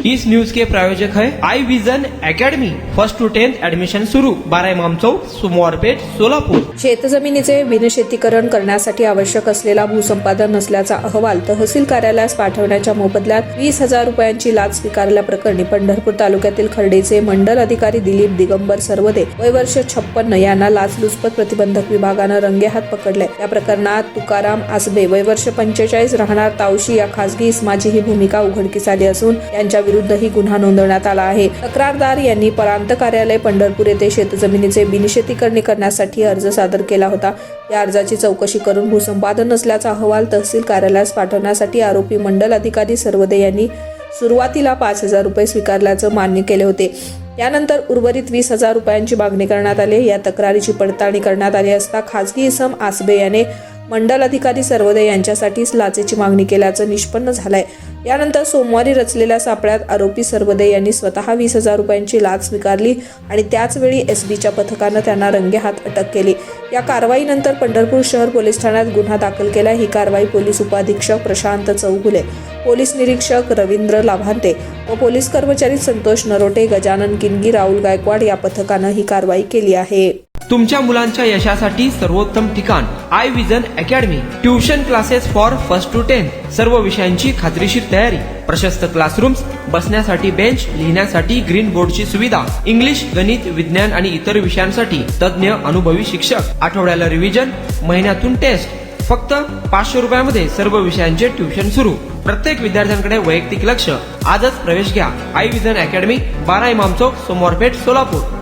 इस news के प्रायोजक है I Vision Academy. 1st to 10th admission सुरू। 12 इमाम चौक, सोमवारपेठ, सोलापूर। शेतजमिनीचे बिनशेतीकरण करण्यासाठी आवश्यक असलेला भूसंपादन नसल्याचा अहवाल तहसील कार्यालयास पाठवण्याच्या मोबदल्यात 20,000 रुपयांची लाच स्वीकारल्याप्रकरणी पंढरपूर तालुक्यातील खर्डेचे मंडल अधिकारी दिलीप दिगंबर सरवदे वय वर्ष 56 यांना लाचलुचपत प्रतिबंधक विभागानं रंगेहात पकडले। या प्रकरणात तुकाराम आसबे वय वर्ष 45 राहणार तावशी या खासगी इस्माची ही भूमिका उघडकीस आली असून यांच्या विरुद्धही गुन्हा नोंदवण्यात आला आहे। तक्रारदार यांनी प्रांत कार्यालय पंढरपूर येथे शेतजमिनीचे बिनशेतीकरणी करण्यासाठी अर्ज सादर केला होता। या अर्जाची चौकशी करून भूसंपादन नसल्याचा अहवाल तहसील कार्यालयास पाठवण्यासाठी आरोपी मंडल अधिकारी सरवदे यांनी सुरुवातीला 5,000 रुपये स्वीकारल्याचं मान्य केले होते। यानंतर उर्वरित 20,000 रुपयांची मागणी करण्यात आली। या तक्रारीची पडताळणी करण्यात आली असता खासगी इसम आसबे याने मंडल अधिकारी सरवदे यांच्यासाठीच लाचेची मागणी केल्याचं निष्पन्न झालंय। यानंतर सोमवारी रचलेल्या सापळ्यात आरोपी सरवदे यांनी स्वतः 20,000 रुपयांची लाच स्वीकारली आणि त्याचवेळी एसबीच्या पथकानं त्यांना रंगेहात अटक केली। या कारवाईनंतर पंढरपूर शहर पोलीस ठाण्यात गुन्हा दाखल केला। ही कारवाई पोलीस उपाधीक्षक प्रशांत चौगुले, पोलीस निरीक्षक रवींद्र लाभांते व पोलीस कर्मचारी संतोष नरोटे, गजानन किनगी, राहुल गायकवाड या पथकानं ही कारवाई केली आहे। तुमच्या मुलांच्या यशासाठी सर्वोत्तम ठिकाण आई vision academy. Tuition classes for 1st to 10th, सर्व विषयांची खात्रीशीर तयारी, प्रशस्त क्लासरूम्स, बसण्यासाठी बेंच, लिहिण्यासाठी ग्रीन बोर्डची सुविधा, इंग्लिश, गणित, विज्ञान आणि इतर विषयांसाठी तज्ञ अनुभवी शिक्षक, आठवड्याला रिव्हिजन, महिन्यातून टेस्ट। फक्त 500 रुपयामध्ये सर्व विषयांचे ट्युशन सुरू। प्रत्येक विद्यार्थ्यांकडे वैयक्तिक लक्ष। आजच प्रवेश घ्या। आई विजन अकॅडमी, 12 इमाम चौक, सोमवारपेठ, सोलापूर।